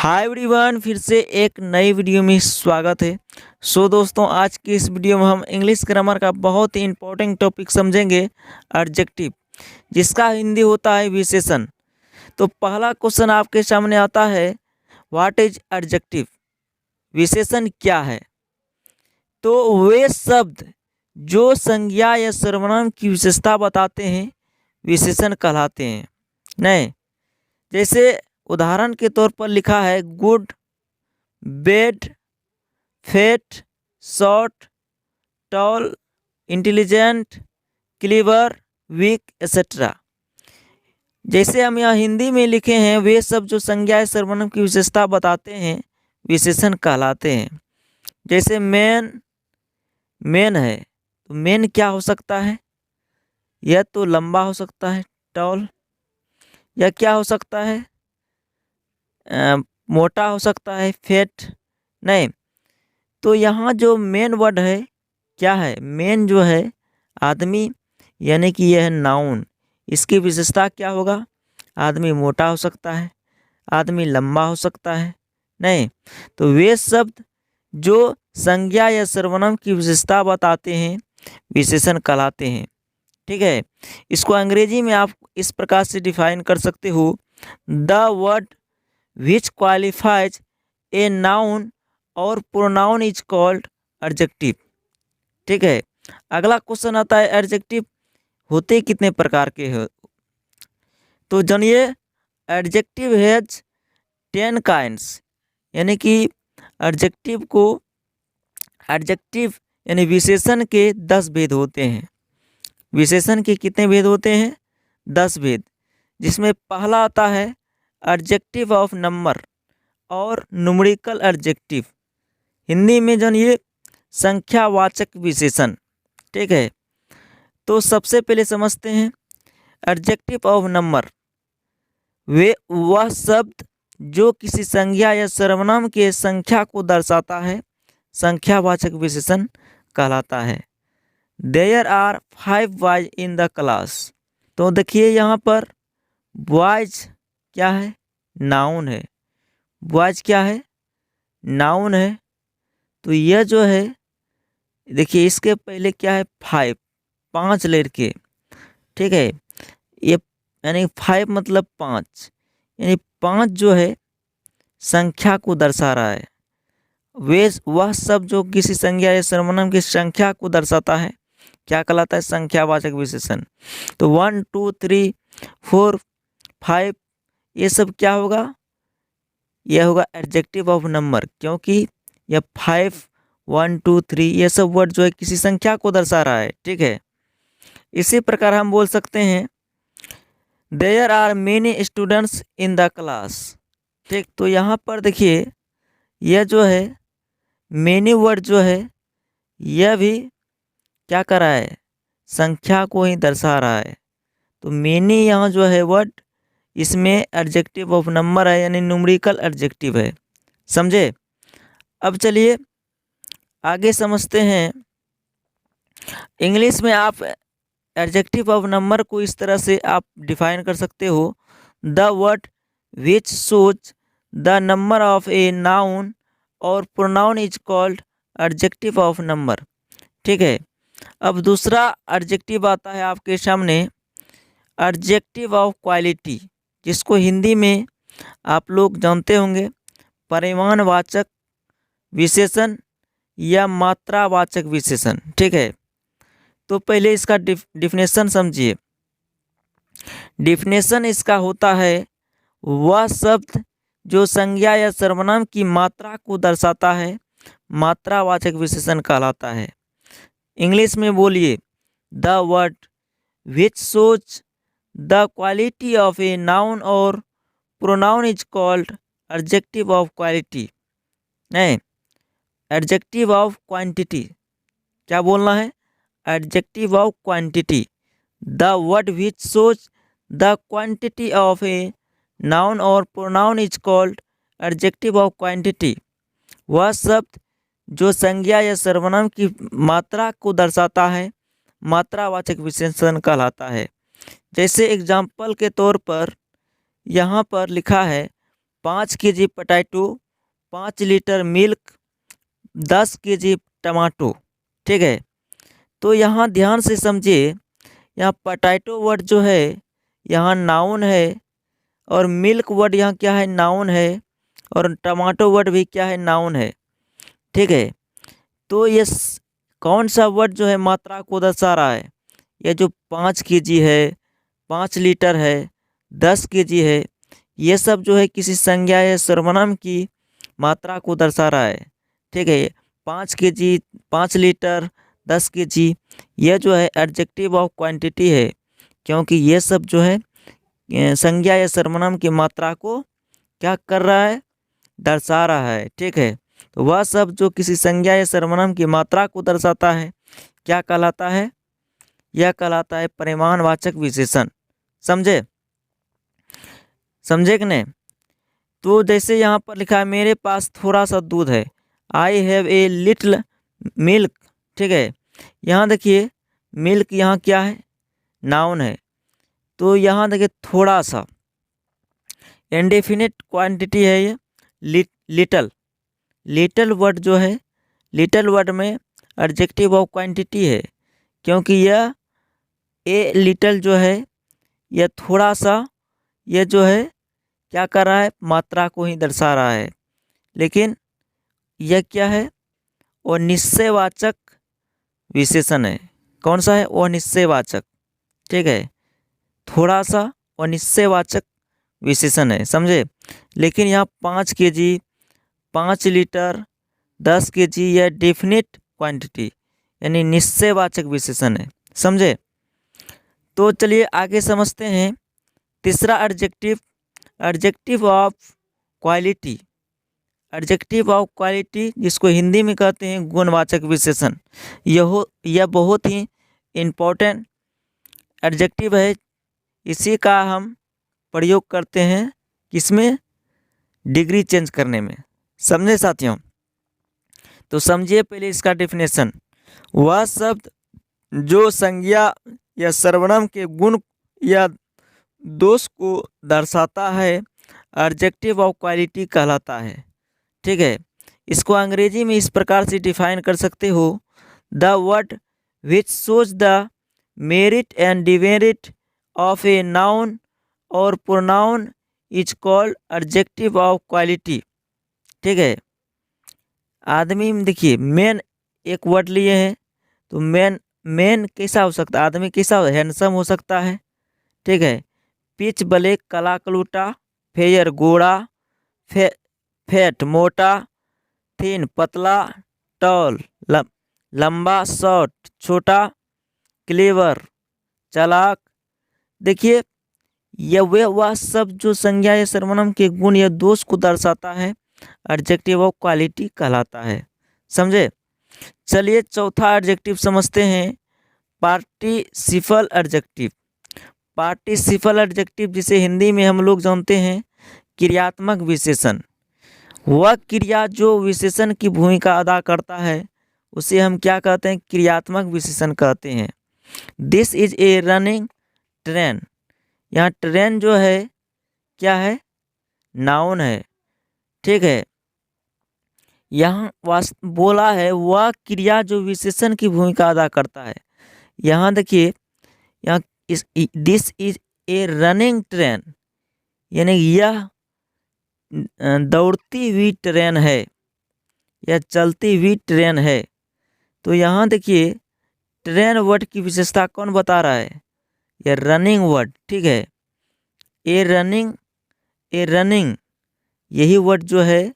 Hi everyone, फिर से एक नई वीडियो में स्वागत है। दोस्तों, आज की इस वीडियो में हम इंग्लिश ग्रामर का बहुत ही इंपॉर्टेंट टॉपिक समझेंगे, एडजेक्टिव, जिसका हिंदी होता है विशेषण। तो पहला क्वेश्चन आपके सामने आता है, व्हाट इज एडजेक्टिव? विशेषण क्या है? तो वे शब्द जो संज्ञा या सर्वनाम की विशेषता बताते हैं विशेषण कहलाते हैं। नहीं, जैसे उदाहरण के तौर पर लिखा है good, bad, fat, short, tall, intelligent, clever, weak etcetera. जैसे हम यहाँ हिंदी में लिखे हैं, वे सब जो संज्ञा या सर्वनाम की विशेषता बताते हैं विशेषण कहलाते हैं। जैसे मैन, मैन है तो मैन क्या हो सकता है? यह तो लंबा हो सकता है, टॉल। यह क्या हो सकता है? मोटा हो सकता है, फेट। नहीं, तो यहाँ जो मेन वर्ड है क्या है? मेन जो है आदमी, यानी कि यह है नाउन। इसकी विशेषता क्या होगा? आदमी मोटा हो सकता है, आदमी लंबा हो सकता है। नहीं, तो वे शब्द जो संज्ञा या सर्वनाम की विशेषता बताते हैं विशेषण कहलाते हैं। ठीक है, इसको अंग्रेजी में आप इस प्रकार से डिफाइन कर सकते हो, the word which qualifies A noun और प्रोनाउन इज कॉल्ड एडजेक्टिव। ठीक है, अगला क्वेश्चन आता है, एडजेक्टिव होते कितने प्रकार के हो? तो जानिए, एडजेक्टिव हैज 10 काइंड्स, यानी कि एडजेक्टिव यानी विशेषण के 10 भेद होते हैं। विशेषण के कितने भेद होते हैं? 10 भेद, जिसमें पहला आता है एडजेक्टिव ऑफ नंबर और न्यूमेरिकल एडजेक्टिव। हिंदी में जानिए संख्यावाचक विशेषण। ठीक है, तो सबसे पहले समझते हैं एडजेक्टिव ऑफ नंबर। वह शब्द जो किसी संज्ञा या सर्वनाम के संख्या को दर्शाता है संख्यावाचक विशेषण कहलाता है। There are 5 boys in the class. तो देखिए यहाँ पर बॉयज क्या है? नाउन है। बॉयज क्या है? नाउन है। तो यह जो है, देखिए इसके पहले क्या है? 5 लड़के। ठीक है, ये यानी 5 मतलब 5, यानी 5 जो है संख्या को दर्शा रहा है। वह सब जो किसी संज्ञा या सर्वनाम की संख्या को दर्शाता है क्या कहलाता है? संख्यावाचक विशेषण। तो 1 2 3 4 5 ये सब क्या होगा? यह होगा एडजेक्टिव ऑफ नंबर, क्योंकि यह 5 1 2 3 ये सब वर्ड जो है किसी संख्या को दर्शा रहा है। ठीक है, इसी प्रकार हम बोल सकते हैं there are many students in the class. ठीक, तो यहाँ पर देखिए यह जो है मेनी वर्ड जो है यह भी क्या कर रहा है? संख्या को ही दर्शा रहा है। तो मेनी यहाँ जो है वर्ड, इसमें एडजेक्टिव ऑफ नंबर है, यानी न्यूमेरिकल एडजेक्टिव है। समझे? अब चलिए आगे समझते हैं। इंग्लिश में आप एडजेक्टिव ऑफ नंबर को इस तरह से आप डिफाइन कर सकते हो, the word which shows the number of a noun और pronoun is called adjective of number. ठीक है, अब दूसरा एडजेक्टिव आता है आपके सामने, एडजेक्टिव ऑफ क्वालिटी, जिसको हिंदी में आप लोग जानते होंगे परिमाणवाचक विशेषण या मात्रावाचक विशेषण। ठीक है, तो पहले इसका डिफिनेशन समझिए। डिफिनेशन इसका होता है वह शब्द जो संज्ञा या सर्वनाम की मात्रा को दर्शाता है मात्रावाचक विशेषण कहलाता है। इंग्लिश में बोलिए, the word which shows the quality of a noun और pronoun is called adjective of quality. नहीं, एडजेक्टिव ऑफ क्वांटिटी। क्या बोलना है? Adjective of quantity. The word which shows the quantity of a noun और pronoun is called adjective of quantity. वह शब्द जो संज्ञा या सर्वनाम की मात्रा को दर्शाता है मात्रावाचक विशेषण कहलाता है। जैसे एग्जाम्पल के तौर पर यहाँ पर लिखा है 5 kg potato, 5 litre milk, 10 kg tomato. ठीक है, तो यहाँ ध्यान से समझिए, यहाँ पोटैटो वर्ड जो है यहाँ नाउन है, और मिल्क वर्ड यहाँ क्या है, नाउन है, और टमाटो वर्ड भी क्या है, नाउन है। ठीक है, तो ये कौन सा वर्ड जो है मात्रा को दर्शा रहा है? ये जो 5 kg है, 5 लीटर है, 10 kg है, ये सब जो है किसी संज्ञा या सर्वनाम की मात्रा को दर्शा रहा है। ठीक है, 5 kg, 5 लीटर, 10 kg, यह जो है एडजेक्टिव ऑफ क्वांटिटी है, क्योंकि ये सब जो है संज्ञा या सर्वनाम की मात्रा को क्या कर रहा है, दर्शा रहा है। ठीक है, तो वह सब जो किसी संज्ञा या सर्वनाम की मात्रा को दर्शाता है क्या कहलाता है? यह कहलाता है परिमाणवाचक विशेषण। समझे? समझे कि नहीं? तो जैसे यहाँ पर लिखा है मेरे पास थोड़ा सा दूध है, I have a little milk. ठीक है, यहाँ देखिए मिल्क यहाँ क्या है, नाउन है, तो यहाँ देखिए थोड़ा सा इंडेफिनिट क्वांटिटी है ये, लिटल। लिटल वर्ड जो है, लिटल वर्ड में एडजेक्टिव ऑफ क्वांटिटी है, क्योंकि यह ए लिटल जो है यह थोड़ा सा, यह जो है क्या कर रहा है, मात्रा को ही दर्शा रहा है। लेकिन यह क्या है, और निश्चयवाचक विशेषण है। कौन सा है? और निश्चयवाचक। ठीक है, थोड़ा सा और निश्चयवाचक विशेषण है। समझे? लेकिन यहाँ 5 kg, 5 लीटर, 10 kg यह डेफिनिट क्वांटिटी यानी निश्चयवाचक विशेषण है। समझे? तो चलिए आगे समझते हैं तीसरा adjective, adjective of quality. Adjective of quality जिसको हिंदी में कहते हैं गुणवाचक विशेषण। यह बहुत ही इम्पोर्टेंट एडजेक्टिव है। इसी का हम प्रयोग करते हैं किसमें? डिग्री चेंज करने में। समझे साथियों? तो समझिए पहले इसका डेफिनेशन। वह शब्द जो संज्ञा या सर्वनाम के गुण या दोष को दर्शाता है एडजेक्टिव ऑफ क्वालिटी कहलाता है। ठीक है, इसको अंग्रेजी में इस प्रकार से डिफाइन कर सकते हो, the word which shows the merit and demerit of a noun और pronoun is called adjective of quality. ठीक है, आदमी में देखिए मैन एक वर्ड लिए हैं, तो मैन कैसा हो सकता है? आदमी कैसा हो? हैंडसम हो सकता है। ठीक है, पिच ब्लैक काला कलूटा, फेयर गोरा, फैट मोटा, थिन पतला, टॉल लंबा शॉर्ट छोटा, क्लेवर चालाक। देखिए यह वह सब जो संज्ञा या सर्वनाम के गुण या दोष को दर्शाता है एडजेक्टिव ऑफ क्वालिटी कहलाता है। समझे? चलिए चौथा एडजेक्टिव समझते हैं, पार्टिसिपल एडजेक्टिव। पार्टिसिपल एडजेक्टिव जिसे हिंदी में हम लोग जानते हैं क्रियात्मक विशेषण। वह क्रिया जो विशेषण की भूमिका अदा करता है उसे हम क्या कहते हैं? क्रियात्मक विशेषण कहते हैं। This is a running train. यहाँ ट्रेन जो है क्या है? नाउन है। ठीक है, यहाँ बोला है वह क्रिया जो विशेषण की भूमिका अदा करता है। यहाँ देखिए, यहाँ this is a running train यानी यह दौड़ती हुई ट्रेन है या चलती हुई ट्रेन है। तो यहाँ देखिए ट्रेन वर्ड की विशेषता कौन बता रहा है? यह रनिंग वर्ड। ठीक है, ए रनिंग यही वर्ड जो है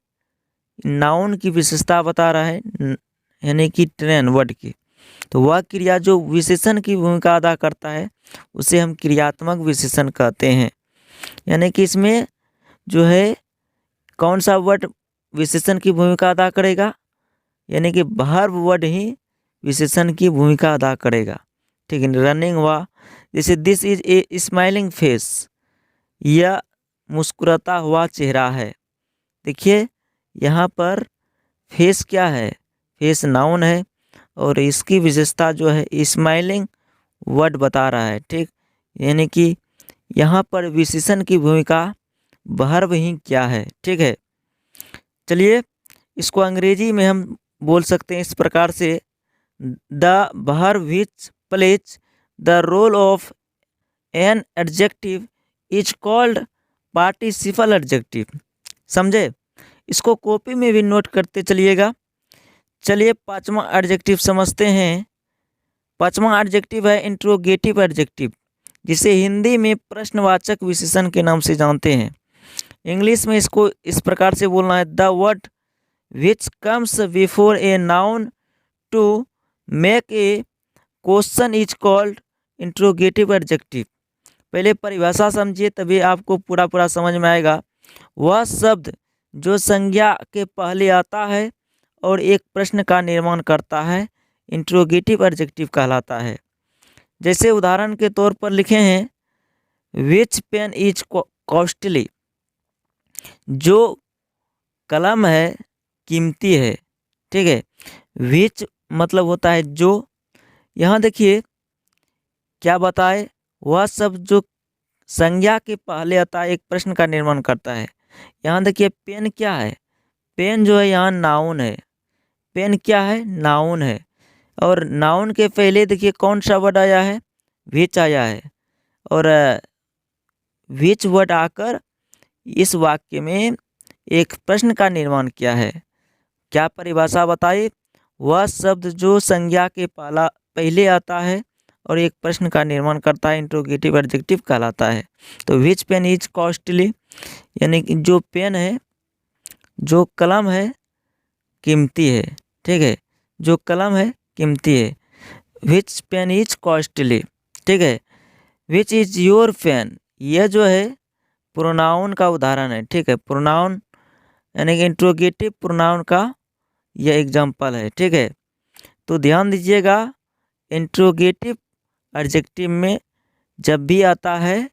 नाउन की विशेषता बता रहा है, यानी कि ट्रेन वर्ड की। तो वह क्रिया जो विशेषण की भूमिका अदा करता है उसे हम क्रियात्मक विशेषण कहते हैं। यानी कि इसमें जो है कौन सा वर्ड विशेषण की भूमिका अदा करेगा? यानी कि वर्ब वर्ड ही विशेषण की भूमिका अदा करेगा। ठीक है, रनिंग हुआ, जैसे this is a smiling face, यह मुस्कुराता हुआ चेहरा है। देखिए यहाँ पर फेस क्या है? फेस नाउन है और इसकी विशेषता जो है स्माइलिंग वर्ड बता रहा है। ठीक, यानी कि यहाँ पर विशेषण की भूमिका वर्ब ही क्या है। ठीक है, चलिए इसको अंग्रेजी में हम बोल सकते हैं इस प्रकार से, the verb which plays the role of an adjective is called participle adjective. समझे, इसको कॉपी में भी नोट करते चलिएगा। चलिए पांचवा एडजेक्टिव समझते हैं। पांचवा एडजेक्टिव है इंट्रोगेटिव एडजेक्टिव, जिसे हिंदी में प्रश्नवाचक विशेषण के नाम से जानते हैं। इंग्लिश में इसको इस प्रकार से बोलना है, the word which comes before a noun to make a question is called interrogative adjective. पहले परिभाषा समझिए, तभी आपको पूरा समझ में आएगा। वह शब्द जो संज्ञा के पहले आता है और एक प्रश्न का निर्माण करता है, इंट्रोगेटिव एडजेक्टिव कहलाता है। जैसे उदाहरण के तौर पर लिखे हैं, विच पेन इज कॉस्टली, जो कलम है कीमती है। ठीक है, विच मतलब होता है जो। यहाँ देखिए क्या बताए, वह शब्द जो संज्ञा के पहले आता है, एक प्रश्न का निर्माण करता है। यहाँ देखिए पेन क्या है, पेन जो है यहाँ नाउन है। पेन क्या है, नाउन है। और नाउन के पहले देखिए कौन सा वर्ड आया है, विच आया है। और विच वर्ड आकर इस वाक्य में एक प्रश्न का निर्माण किया है। क्या परिभाषा बताइए, वह शब्द जो संज्ञा के पहले आता है और एक प्रश्न का निर्माण करता है, इंट्रोगेटिव एडजेक्टिव कहलाता है। तो विच पेन इज कॉस्टली, यानी कि जो पेन है, जो कलम है कीमती है। ठीक है, जो कलम है कीमती है। विच पेन इज कॉस्टली। ठीक है, विच इज योर पेन, यह जो है प्रोनाउन का उदाहरण है। ठीक है, प्रोनाउन यानी कि इंट्रोगेटिव प्रोनाउन का यह एग्जाम्पल है। ठीक है, तो ध्यान दीजिएगा, इंट्रोगेटिव एडजेक्टिव में जब भी आता है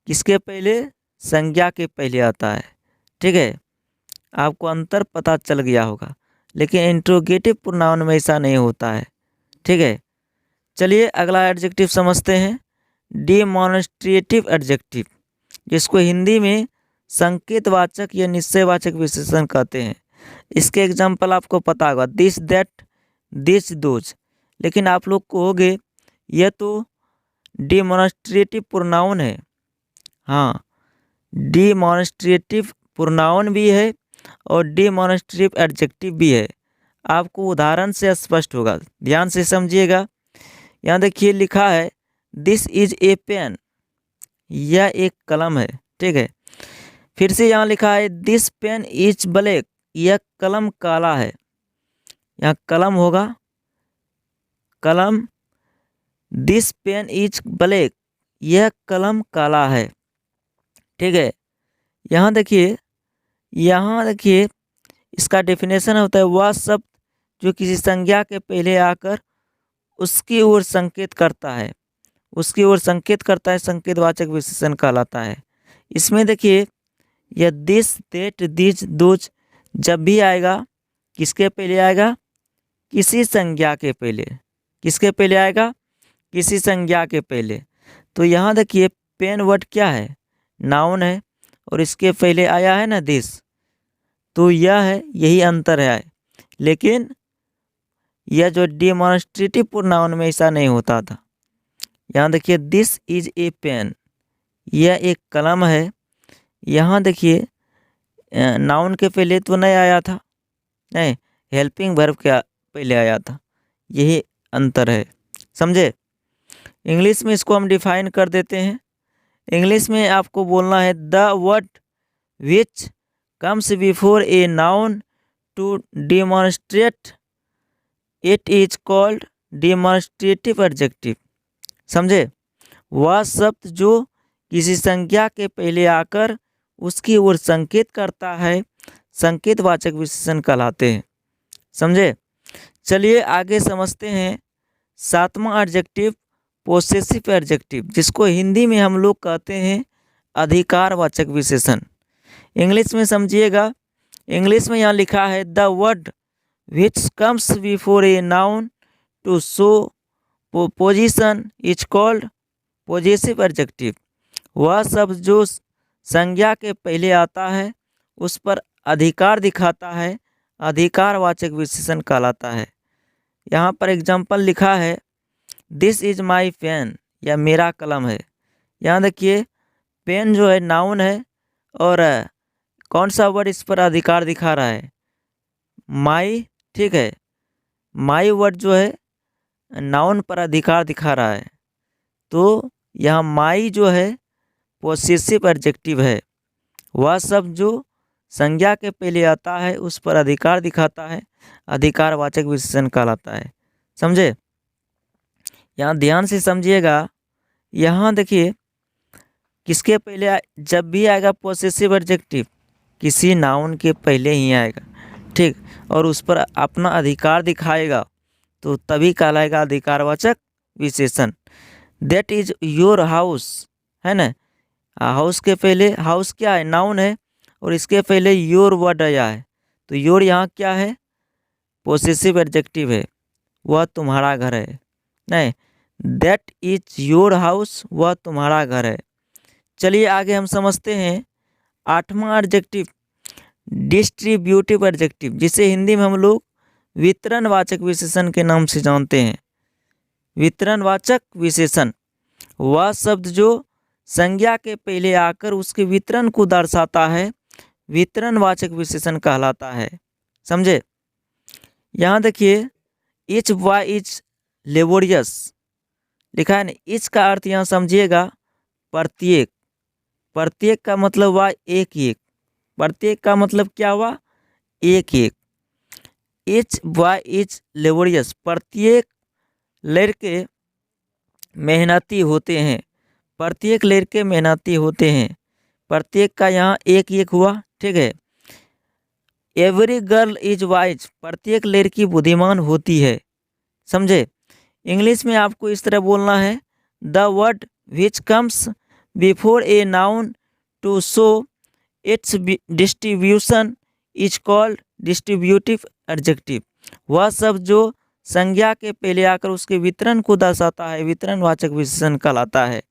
किसके पहले, संज्ञा के पहले आता है। ठीक है, आपको अंतर पता चल गया होगा, लेकिन इंट्रोगेटिव प्रोनाउन में ऐसा नहीं होता है। ठीक है, चलिए अगला एडजेक्टिव समझते हैं, डेमोन्स्ट्रेटिव एडजेक्टिव, जिसको हिंदी में संकेतवाचक या निश्चयवाचक विशेषण कहते हैं। इसके एग्जाम्पल आपको पता होगा, दिस दैट दिस दोज। लेकिन आप लोग कहोगे यह तो डेमोन्स्ट्रेटिव प्रोनाउन है। हाँ, डेमोन्स्ट्रेटिव प्रोनाउन भी है और डेमोन्स्ट्रेटिव एडजेक्टिव भी है। आपको उदाहरण से स्पष्ट होगा, ध्यान से समझिएगा। यहाँ देखिए लिखा है, दिस इज ए पेन, यह एक कलम है। ठीक है, फिर से यहाँ लिखा है, दिस पेन इज ब्लैक, यह कलम काला है। यहाँ कलम होगा, कलम, दिस पेन इज ब्लैक, यह कलम काला है। ठीक है, यहाँ देखिए इसका डेफिनेशन होता है, वह शब्द जो किसी संज्ञा के पहले आकर उसकी ओर संकेत करता है, उसकी ओर संकेत करता है, संकेतवाचक विशेषण कहलाता है। इसमें देखिए यह दिस दैट दिस दोज जब भी आएगा किसके पहले आएगा, किसी संज्ञा के पहले। किसके पहले आएगा, किसी संज्ञा के पहले। तो यहाँ देखिए पेन वर्ड क्या है, नाउन है, और इसके पहले आया है ना दिस, तो यह है, यही अंतर है। लेकिन यह जो डेमोन्स्ट्रेटिव प्रोनाउन में ऐसा नहीं होता था। यहाँ देखिए दिस इज ए पेन, यह एक कलम है। यहाँ देखिए नाउन के पहले तो नहीं आया था, नहीं, हेल्पिंग वर्ब के पहले आया था। यही अंतर है, समझे। इंग्लिश में इसको हम डिफाइन कर देते हैं। इंग्लिश में आपको बोलना है, the word which comes before a noun to demonstrate it is called demonstrative adjective. समझे, वह शब्द जो किसी संज्ञा के पहले आकर उसकी ओर संकेत करता है, संकेतवाचक विशेषण कहलाते हैं। समझे, चलिए आगे समझते हैं सातवां एडजेक्टिव, पोसेसिव एडजेक्टिव, जिसको हिंदी में हम लोग कहते हैं अधिकारवाचक विशेषण। इंग्लिश में समझिएगा, इंग्लिश में यहाँ लिखा है, the word which comes before a noun to show position is called possessive adjective. वह शब्द जो संज्ञा के पहले आता है उस पर अधिकार दिखाता है, अधिकारवाचक विशेषण कहलाता है। यहाँ पर एग्जाम्पल लिखा है, दिस इज माई पेन, या मेरा कलम है। यहाँ देखिए पेन जो है नाउन है और कौन सा वर्ड इस पर अधिकार दिखा रहा है, माई। ठीक है, माई वर्ड जो है नाउन पर अधिकार दिखा रहा है, तो यहाँ माई जो है पोसेसिव एडजेक्टिव है। वह शब्द जो संज्ञा के पहले आता है उस पर अधिकार दिखाता है, अधिकारवाचक विशेषण कहलाता है। समझे? यहाँ ध्यान से समझिएगा। यहाँ देखिए किसके पहले जब भी आएगा पोसेसिव एडजेक्टिव, किसी नाउन के पहले ही आएगा, ठीक, और उस पर अपना अधिकार दिखाएगा तो तभी कहलाएगा अधिकारवाचक विशेषण। दैट इज योर हाउस, है ना। हाउस के पहले, हाउस क्या है, नाउन है, और इसके पहले योर वर्ड आया है, तो योर यहाँ क्या है, पोसेसिव एडजेक्टिव है, वह तुम्हारा घर है। नहीं, दैट इज योर हाउस, वह तुम्हारा घर है। चलिए आगे हम समझते हैं 8वां एडजेक्टिव, डिस्ट्रीब्यूटिव एडजेक्टिव, जिसे हिंदी में हम लोग वितरणवाचक विशेषण के नाम से जानते हैं। वितरणवाचक विशेषण वह शब्द जो संज्ञा के पहले आकर उसके वितरण को दर्शाता है, वितरणवाचक विशेषण कहलाता है। समझे? यहाँ देखिए इच व इच लेबोरियस लिखा है ना। इच का अर्थ यहाँ समझिएगा प्रत्येक, प्रत्येक का मतलब हुआ एक एक, प्रत्येक का मतलब क्या हुआ, एक एक। इच व इच लेबोरियस, प्रत्येक लड़के मेहनती होते हैं, प्रत्येक लड़के मेहनती होते हैं, प्रत्येक का यहाँ एक एक हुआ। ठीक है। एवरी गर्ल इज वाइज, प्रत्येक लड़की बुद्धिमान होती है। समझे? इंग्लिश में आपको इस तरह बोलना है, the word which comes before a noun to show its distribution is called distributive adjective. वह शब्द जो संज्ञा के पहले आकर उसके वितरण को दर्शाता है, वितरणवाचक विशेषण कहलाता है।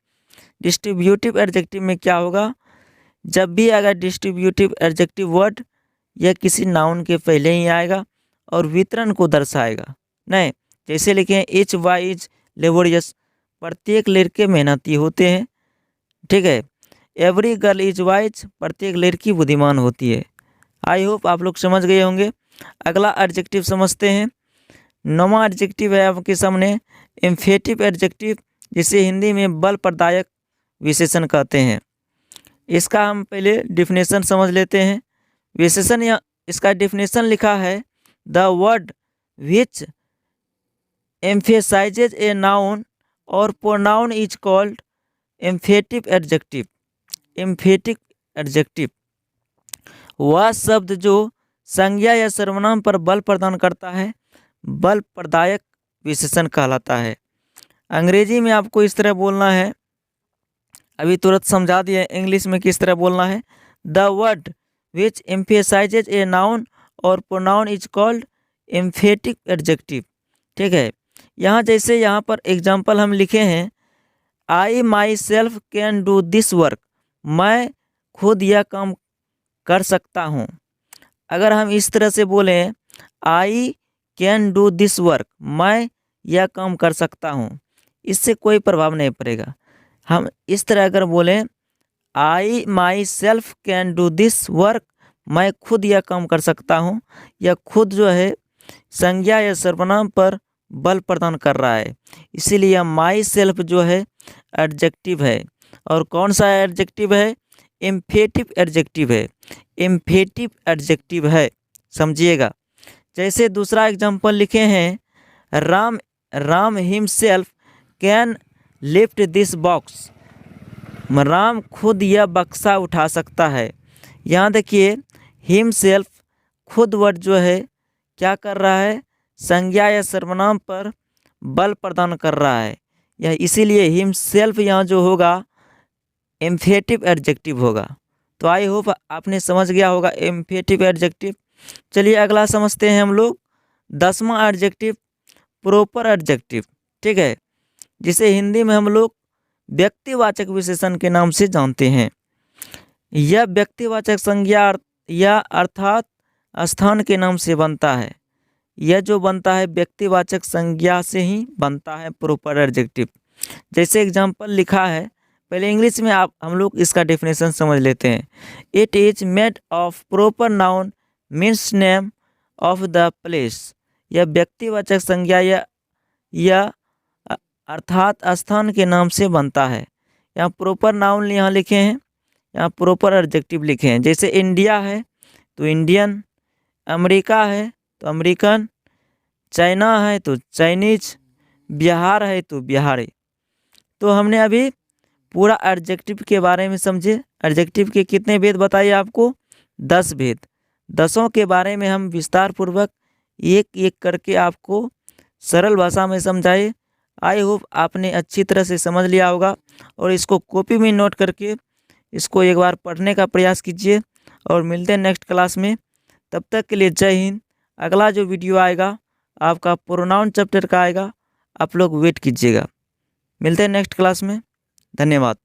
डिस्ट्रीब्यूटिव एडजेक्टिव में क्या होगा, जब भी अगर डिस्ट्रीब्यूटिव एडजेक्टिव वर्ड यह किसी नाउन के पहले ही आएगा और वितरण को दर्शाएगा। नहीं, जैसे लिखे इच व इज लेबोरियस, प्रत्येक लड़के मेहनती होते हैं। ठीक है। एवरी गर्ल इज वाइज, प्रत्येक लड़की बुद्धिमान होती है। आई होप आप लोग समझ गए होंगे। अगला एडजेक्टिव समझते हैं। 9वां एडजेक्टिव है आपके सामने एम्फेटिव एडजेक्टिव, जिसे हिंदी में बल प्रदायक विशेषण कहते हैं। इसका हम पहले डिफिनेशन समझ लेते हैं। विशेषण या इसका डिफिनेशन लिखा है, the word which emphasizes a noun और pronoun is called emphative adjective. Emphatic adjective वह शब्द जो संज्ञा या सर्वनाम पर बल प्रदान करता है, बल प्रदायक विशेषण कहलाता है। अंग्रेजी में आपको इस तरह बोलना है, अभी तुरंत समझा दिया इंग्लिश में किस तरह बोलना है। The word which emphasizes a noun और pronoun is called emphatic adjective. ठीक है। यहाँ जैसे यहाँ पर एग्जाम्पल हम लिखे हैं, I myself can do this work, मैं खुद यह काम कर सकता हूँ। अगर हम इस तरह से बोलें, I can do this work, मैं यह काम कर सकता हूँ, इससे कोई प्रभाव नहीं पड़ेगा। हम इस तरह अगर बोलें, I myself can do this work, मैं खुद यह काम कर सकता हूँ, यह खुद जो है संज्ञा या सर्वनाम पर बल प्रदान कर रहा है, इसीलिए माई सेल्फ जो है एडजेक्टिव है। और कौन सा एडजेक्टिव है, एम्फेटिव एडजेक्टिव है, एम्फेटिव एडजेक्टिव है। समझिएगा। जैसे दूसरा एग्जांपल लिखे हैं, Ram himself can lift this box, Ram खुद यह बक्सा उठा सकता है। यहाँ देखिए हिमसेल्फ खुद वर्ड जो है क्या कर रहा है, संज्ञा या सर्वनाम पर बल प्रदान कर रहा है, यह इसीलिए हिमसेल्फ यहाँ जो होगा एम्फेटिव एडजेक्टिव होगा। तो आई होप आपने समझ गया होगा एम्फेटिव एडजेक्टिव। चलिए अगला समझते हैं हम लोग 10वां एडजेक्टिव, प्रॉपर एडजेक्टिव। ठीक है, जिसे हिंदी में हम लोग व्यक्तिवाचक विशेषण के नाम से जानते हैं। यह व्यक्तिवाचक संज्ञा या अर्थात स्थान के नाम से बनता है। यह जो बनता है व्यक्तिवाचक संज्ञा से ही बनता है प्रॉपर एडजेक्टिव। जैसे एग्जाम्पल लिखा है, पहले इंग्लिश में हम लोग इसका डेफिनेशन समझ लेते हैं। It is made of proper noun means name of the place. यह व्यक्तिवाचक संज्ञा या अर्थात स्थान के नाम से बनता है। यहाँ प्रॉपर नाउन यहाँ लिखे हैं, यहाँ प्रॉपर एडजेक्टिव लिखे हैं। जैसे इंडिया है तो इंडियन, अमेरिका है तो अमेरिकन, चाइना है तो चाइनीज, बिहार है तो बिहारी। तो हमने अभी पूरा एडजेक्टिव के बारे में समझे। एडजेक्टिव के कितने भेद बताइए आपको? 10 भेद। 10 के बारे में हम विस्तार पूर्वक एक एक करके आपको सरल भाषा में समझाए। आई होप आपने अच्छी तरह से समझ लिया होगा और इसको कॉपी में नोट करके इसको एक बार पढ़ने का प्रयास कीजिए और मिलते हैं नेक्स्ट क्लास में। तब तक के लिए जय हिंद। अगला जो वीडियो आएगा आपका प्रोनाउन चैप्टर का आएगा, आप लोग वेट कीजिएगा। मिलते हैं नेक्स्ट क्लास में। धन्यवाद।